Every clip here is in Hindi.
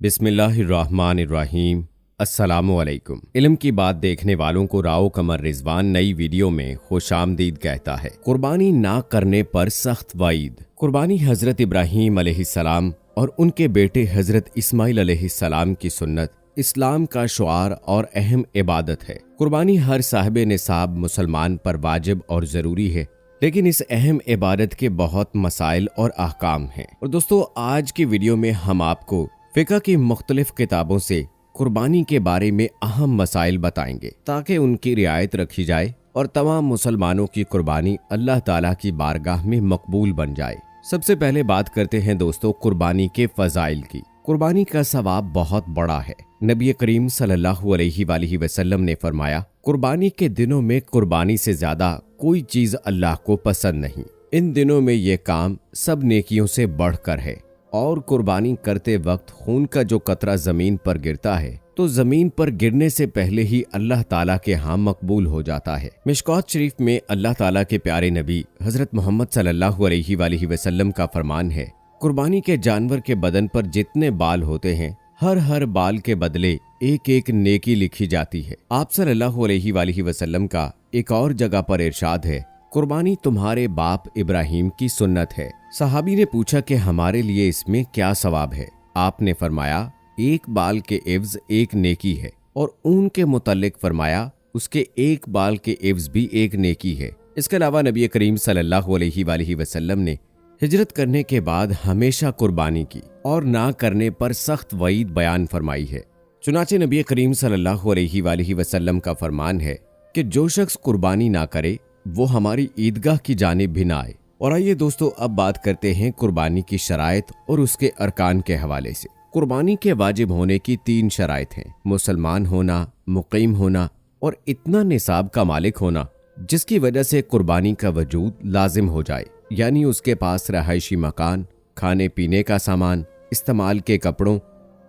बिस्मिल्लाहिर्रहमानिर्रहीम। अस्सलामुअलैकुम। इल्म की बात देखने वालों को राव कमर रिजवान नई वीडियो में खुशामदीद कहता है। कुर्बानी ना करने पर सख्त वाईद। कुर्बानी हजरत इब्राहीम अलैहिस्सलाम और उनके बेटे हजरत इस्माइल अलैहिस्सलाम की सुन्नत, इस्लाम का शुआर और अहम इबादत है। कुर्बानी हर साहिब निसाब मुसलमान पर वाजिब और जरूरी है, लेकिन इस अहम इबादत के बहुत मसाइल और अहकाम हैं। और दोस्तों, आज की वीडियो में हम आपको फ़िक़्ह की मुख्तलिफ किताबों से कुर्बानी के बारे में अहम मसाइल बताएंगे ताकि उनकी रियायत रखी जाए और तमाम मुसलमानों की कुर्बानी अल्लाह ताला की बारगाह में मकबूल बन जाए। सबसे पहले बात करते हैं दोस्तों कुर्बानी के फ़ज़ाइल की। कुर्बानी का सवाब बहुत बड़ा है। नबी करीम सल्लल्लाहु अलैहि वसल्लम ने फरमाया, कुर्बानी के दिनों में कुर्बानी से ज्यादा कोई चीज अल्लाह को पसंद नहीं। इन दिनों में ये काम सब नेकियों से बढ़कर है और कुर्बानी करते वक्त खून का जो कतरा जमीन पर गिरता है तो जमीन पर गिरने से पहले ही अल्लाह ताला के यहाँ मकबूल हो जाता है। मिशकात शरीफ में अल्लाह ताला के प्यारे नबी हजरत मोहम्मद सल्लल्लाहु अलैहि वसल्लम का फरमान है, कुर्बानी के जानवर के बदन पर जितने बाल होते हैं हर बाल के बदले एक एक नेकी लिखी जाती है। आप सल्लल्लाहु अलैहि वसल्लम का एक और जगह पर इरशाद है, कुर्बानी तुम्हारे बाप इब्राहीम की सुन्नत है। सहाबी ने पूछा कि हमारे लिए इसमें क्या सवाब है। आपने फरमाया, एक बाल के एवज एक नेकी है, और ऊन के मुतल्लिक फरमाया, उसके एक बाल के एवज भी एक नेकी है। इसके अलावा नबी करीम सल्लल्लाहु अलैहि वसल्लम ने हिजरत करने के बाद हमेशा कुर्बानी की और ना करने पर सख्त वईद बयान फरमाई है। चुनाचे नबी करीम सल्लल्लाहु अलैहि वसल्लम का फरमान है कि जो शख्स कुर्बानी ना करे वो हमारी ईदगाह की जानिब भी ना आए। और आइए दोस्तों, अब बात करते हैं कुर्बानी की शराइत और उसके अरकान के हवाले से। कुर्बानी के वाजिब होने की 3 शराइत हैं: मुसलमान होना, मुकीम होना और इतना निसाब का मालिक होना जिसकी वजह से कुर्बानी का वजूद लाजिम हो जाए, यानी उसके पास रहायशी मकान, खाने पीने का सामान, इस्तेमाल के कपड़ों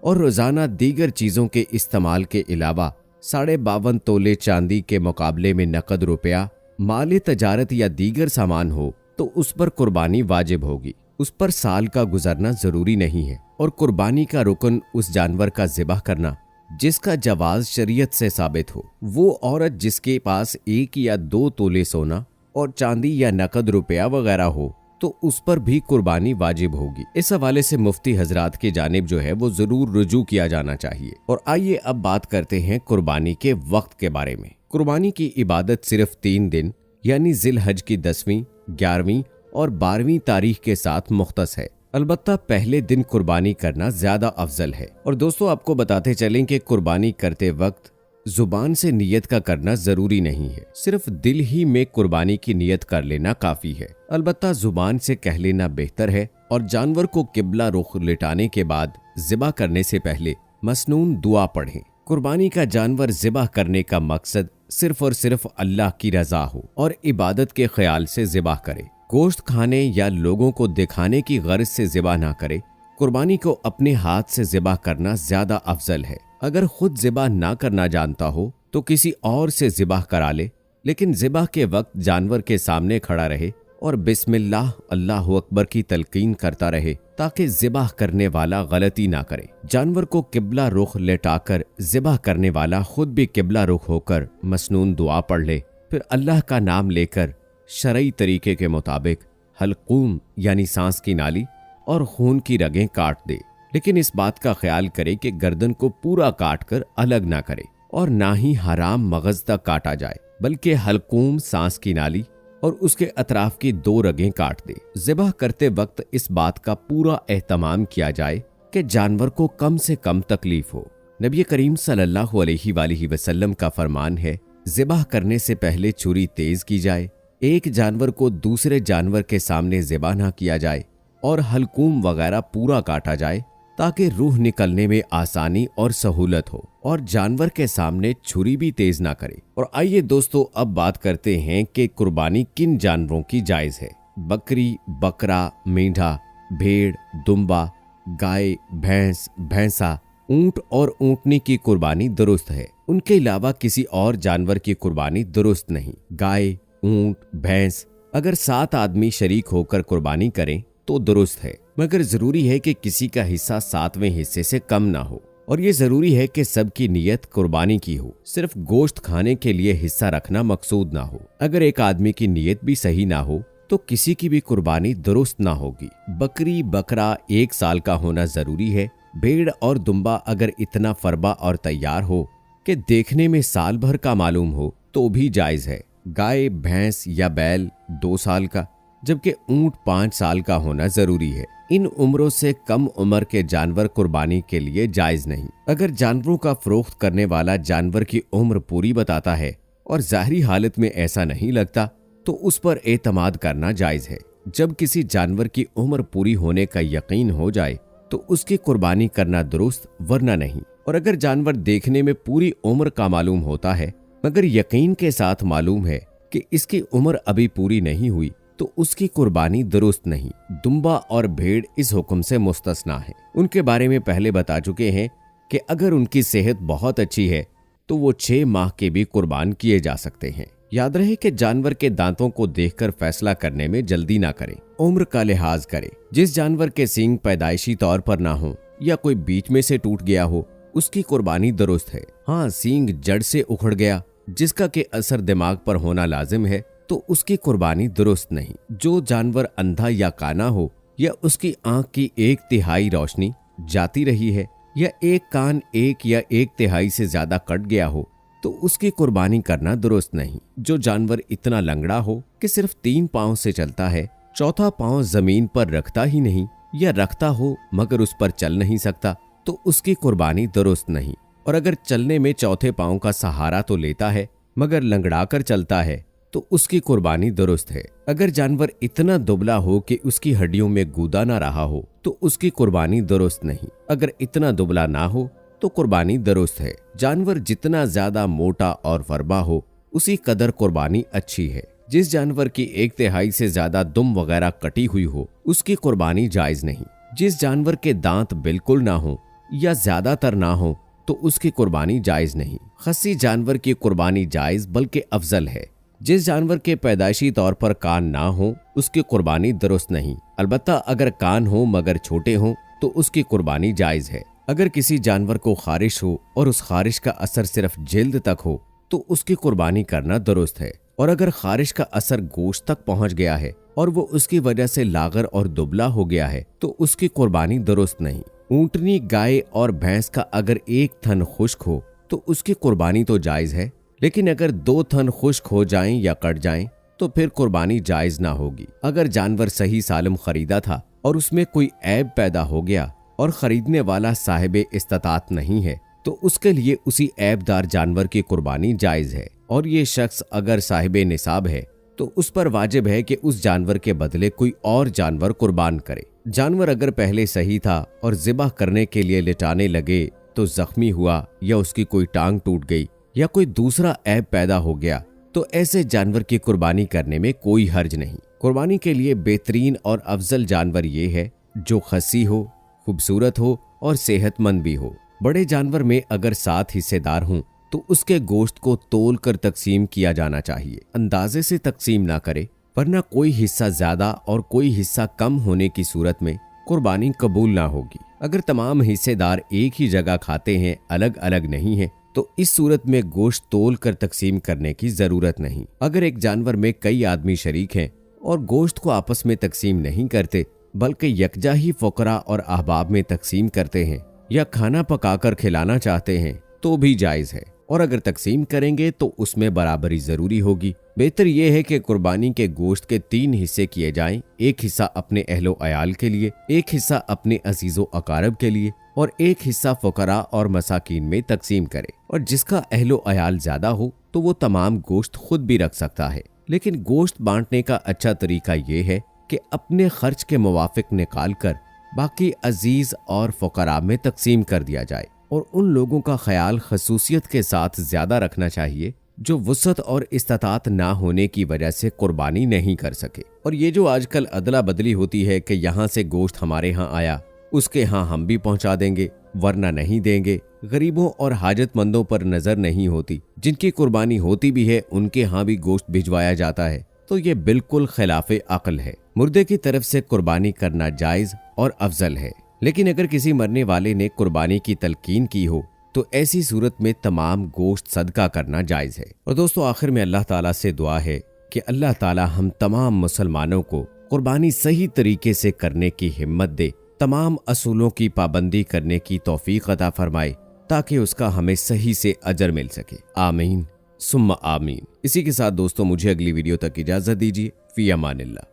और रोजाना दीगर चीजों के इस्तेमाल के अलावा 52.5 तोले चांदी के मुकाबले में नकद रुपया, माल तजारत या दीगर सामान हो तो उस पर कुर्बानी वाजिब होगी। उस पर साल का गुजरना जरूरी नहीं है। और कुर्बानी का रुकन उस जानवर का ज़िबह करना जिसका जवाज शरीयत से साबित हो। वो औरत जिसके पास 1 या 2 तोले सोना और चांदी या नकद रुपया वगैरह हो तो उस पर भी कुर्बानी वाजिब होगी। इस हवाले से मुफ्ती हजरात की जानिब जो है वो जरूर रुजू किया जाना चाहिए। और आइए अब बात करते हैं कुर्बानी के वक्त के बारे में। कुर्बानी की इबादत सिर्फ 3 दिन यानी जिलहज की 10वीं, 11वीं और 12वीं तारीख के साथ मुख्तस है। अलबत्ता पहले दिन कुर्बानी करना ज्यादा अफजल है। और दोस्तों, आपको बताते चलें कि कुर्बानी करते वक्त जुबान से नियत का करना जरूरी नहीं है, सिर्फ दिल ही में कुर्बानी की नियत कर लेना काफी है। अलबत्ता जुबान से कह लेना बेहतर है। और जानवर को किबला रुख लिटाने के बाद ज़िबा करने से पहले मसनून दुआ पढ़ें। कुर्बानी का जानवर ज़िबा करने का मकसद सिर्फ और सिर्फ अल्लाह की रजा हो और इबादत के ख्याल से ज़िबा करे। गोश्त खाने या लोगों को दिखाने की गर्ज से ज़िबा ना करे। कुर्बानी को अपने हाथ से ज़िबा करना ज्यादा अफजल है। अगर खुद ज़िबा ना करना जानता हो तो किसी और से ज़िबा करा ले, लेकिन ज़िबा के वक्त जानवर के सामने खड़ा रहे और बिस्मिल्लाह अल्लाहु अकबर की तलकीन करता रहे ताकि ज़िबा करने वाला गलती ना करे। जानवर को किबला रुख लेटाकर ज़िबा करने वाला खुद भी किबला रुख होकर मसनून दुआ पढ़ ले, फिर अल्लाह का नाम लेकर शरई तरीके के मुताबिक हलकूम यानी सांस की नाली और खून की रगें काट दे। लेकिन इस बात का ख्याल करे कि गर्दन को पूरा काट कर अलग ना करे और ना ही हराम मगज तक काटा जाए, बल्कि हलकूम सांस की नाली और उसके अतराफ की 2 रगें काट दे। ज़िबह करते वक्त इस बात का पूरा एहतमाम किया जाए कि जानवर को कम से कम तकलीफ हो। नबी करीम सल्लल्लाहु अलैहि वसल्लम का फरमान है, ज़िबह करने से पहले छुरी तेज की जाए, एक जानवर को दूसरे जानवर के सामने ज़िबह ना किया जाए और हलकूम वगैरह पूरा काटा जाए ताकि रूह निकलने में आसानी और सहूलत हो, और जानवर के सामने छुरी भी तेज ना करे। और आइए दोस्तों, अब बात करते हैं कि कुर्बानी किन जानवरों की जायज है। बकरी, बकरा, मेंढा, भेड़, दुम्बा, गाय, भैंस, भैंसा, ऊंट और ऊंटनी की कुर्बानी दुरुस्त है। उनके अलावा किसी और जानवर की कुर्बानी दुरुस्त नहीं। गाय, ऊंट, भैंस अगर 7 आदमी शरीक होकर कुर्बानी करें तो दुरुस्त है, मगर जरूरी है कि किसी का हिस्सा 7वें हिस्से से कम ना हो। और ये जरूरी है कि सबकी नीयत कुर्बानी की हो, सिर्फ गोश्त खाने के लिए हिस्सा रखना मकसूद ना हो। अगर एक आदमी की नीयत भी सही ना हो तो किसी की भी कुर्बानी दुरुस्त ना होगी। बकरी बकरा 1 साल का होना जरूरी है। भेड़ और दुम्बा अगर इतना फरबा और तैयार हो कि देखने में साल भर का मालूम हो तो भी जायज है। गाय भैंस या बैल 2 साल का, जबकि ऊंट 5 साल का होना जरूरी है। इन उम्रों से कम उम्र के जानवर कुर्बानी के लिए जायज नहीं। अगर जानवरों का फरोख्त करने वाला जानवर की उम्र पूरी बताता है और जाहिरी हालत में ऐसा नहीं लगता तो उस पर एतमाद करना जायज है। जब किसी जानवर की उम्र पूरी होने का यकीन हो जाए तो उसकी कुर्बानी करना दुरुस्त, वरना नहीं। और अगर जानवर देखने में पूरी उम्र का मालूम होता है मगर यकीन के साथ मालूम है कि इसकी उम्र अभी पूरी नहीं हुई तो उसकी कुर्बानी दुरुस्त नहीं। दुम्बा और भेड़ इस हुक्म से मुस्तस्ना है। उनके बारे में पहले बता चुके हैं कि अगर उनकी सेहत बहुत अच्छी है तो वो 6 माह के भी कुर्बान किए जा सकते हैं। याद रहे कि जानवर के दांतों को देखकर फैसला करने में जल्दी ना करें, उम्र का लिहाज करें। जिस जानवर के सींग पैदाइशी तौर पर ना हो या कोई बीच में से टूट गया हो उसकी कुर्बानी दुरुस्त है। हाँ, सींग जड़ से उखड़ गया जिसका के असर दिमाग पर होना लाजिम है तो उसकी कुर्बानी दुरुस्त नहीं। जो जानवर अंधा या काना हो या उसकी आंख की 1/3 रोशनी जाती रही है या एक कान 1 या 1/3 से ज्यादा कट गया हो तो उसकी कुर्बानी करना दुरुस्त नहीं। जो जानवर इतना लंगड़ा हो कि सिर्फ 3 पांव से चलता है, चौथा पांव जमीन पर रखता ही नहीं या रखता हो मगर उस पर चल नहीं सकता तो उसकी कुर्बानी दुरुस्त नहीं। और अगर चलने में चौथे पांव का सहारा तो लेता है मगर लंगड़ा कर चलता है तो उसकी कुर्बानी दुरुस्त है। अगर जानवर इतना दुबला हो कि उसकी हड्डियों में गूदा ना रहा हो तो उसकी कुर्बानी दुरुस्त नहीं। अगर इतना दुबला ना हो तो कुर्बानी दुरुस्त है। जानवर जितना ज्यादा मोटा और फरबा हो उसी कदर कुर्बानी अच्छी है। जिस जानवर की 1/3 से ज्यादा दुम वगैरह कटी हुई हो उसकी कुर्बानी जायज नहीं। जिस जानवर के दांत बिल्कुल ना हो या ज्यादातर ना हो तो उसकी कुर्बानी जायज नहीं। खस्सी जानवर की कुर्बानी जायज बल्कि अफजल है। जिस जानवर के पैदाइशी तौर पर कान ना हो उसकी कुर्बानी दुरुस्त नहीं। अलबत्ता अगर कान हो मगर छोटे हों तो उसकी कुर्बानी जायज है। अगर किसी जानवर को खारिश हो और उस खारिश का असर सिर्फ जिल्द तक हो तो उसकी कुर्बानी करना दुरुस्त है। और अगर खारिश का असर गोश्त तक पहुंच गया है और वो उसकी वजह से लागर और दुबला हो गया है तो उसकी कुर्बानी दुरुस्त नहीं। ऊंटनी, गाय और भैंस का अगर एक थन खुश्क हो तो उसकी कुर्बानी तो जायज है, लेकिन अगर 2 थन खुश्क हो जाएं या कट जाएं तो फिर कुर्बानी जायज ना होगी। अगर जानवर सही सालम खरीदा था और उसमें कोई ऐब पैदा हो गया और खरीदने वाला साहिब इस्तात नहीं है तो उसके लिए उसी ऐबदार जानवर की कुर्बानी जायज है। और ये शख्स अगर साहिब निसाब है तो उस पर वाजिब है कि उस जानवर के बदले कोई और जानवर कुर्बान करे। जानवर अगर पहले सही था और ज़िबह करने के लिए लिटाने लगे तो जख्मी हुआ या उसकी कोई टांग टूट गई या कोई दूसरा ऐब पैदा हो गया तो ऐसे जानवर की कुर्बानी करने में कोई हर्ज नहीं। कुर्बानी के लिए बेहतरीन और अफजल जानवर ये है जो खस्सी हो, खूबसूरत हो और सेहतमंद भी हो। बड़े जानवर में अगर 7 हिस्सेदार हों तो उसके गोश्त को तोल कर तकसीम किया जाना चाहिए। अंदाजे से तकसीम ना करे, वरना कोई हिस्सा ज्यादा और कोई हिस्सा कम होने की सूरत में कुर्बानी कबूल ना होगी। अगर तमाम हिस्सेदार एक ही जगह खाते हैं, अलग अलग नहीं है, तो इस सूरत में गोश्त तोल कर तकसीम करने की जरूरत नहीं। अगर एक जानवर में कई आदमी शरीक हैं और गोश्त को आपस में तकसीम नहीं करते बल्कि यकजा ही फुकरा और अहबाब में तकसीम करते हैं या खाना पकाकर खिलाना चाहते हैं तो भी जायज है। और अगर तकसीम करेंगे तो उसमें बराबरी जरूरी होगी। बेहतर यह है कि कुर्बानी के गोश्त के 3 हिस्से किए जाएं। एक हिस्सा अपने अहलो अयाल के लिए, एक हिस्सा अपने अजीजो अकारब के लिए और एक हिस्सा फुकरा और मसाकीन में तकसीम करे। और जिसका अहलो अयाल ज्यादा हो तो वो तमाम गोश्त खुद भी रख सकता है। लेकिन गोश्त बांटने का अच्छा तरीका ये है कि अपने खर्च के मुवाफिक निकाल कर बाकी अजीज और फुकरा में तकसीम कर दिया जाए। और उन लोगों का ख्याल खसूसियत के साथ ज्यादा रखना चाहिए जो वुसअत और इस्तात ना होने की वजह से कुर्बानी नहीं कर सके। और ये जो आजकल अदला बदली होती है कि यहाँ से गोश्त हमारे यहाँ आया, उसके यहाँ हम भी पहुँचा देंगे वरना नहीं देंगे, गरीबों और हाजतमंदों पर नजर नहीं होती, जिनकी कुर्बानी होती भी है उनके यहाँ भी गोश्त भिजवाया जाता है, तो ये बिल्कुल खिलाफे अक्ल है। मुर्दे की तरफ से कुर्बानी करना जायज और अफजल है, लेकिन अगर किसी मरने वाले ने कुर्बानी की तलकीन की हो तो ऐसी सूरत में तमाम गोश्त सदका करना जायज है। और दोस्तों, आखिर में अल्लाह ताला से दुआ है कि अल्लाह ताला हम तमाम मुसलमानों को कुर्बानी सही तरीके से करने की हिम्मत दे, तमाम असूलों की पाबंदी करने की तौफीक अता फरमाए, ताकि उसका हमें सही से अजर मिल सके। आमीन सुम्मा आमीन। इसी के साथ दोस्तों, मुझे अगली वीडियो तक इजाजत दीजिए। फी अमानिल्लाह।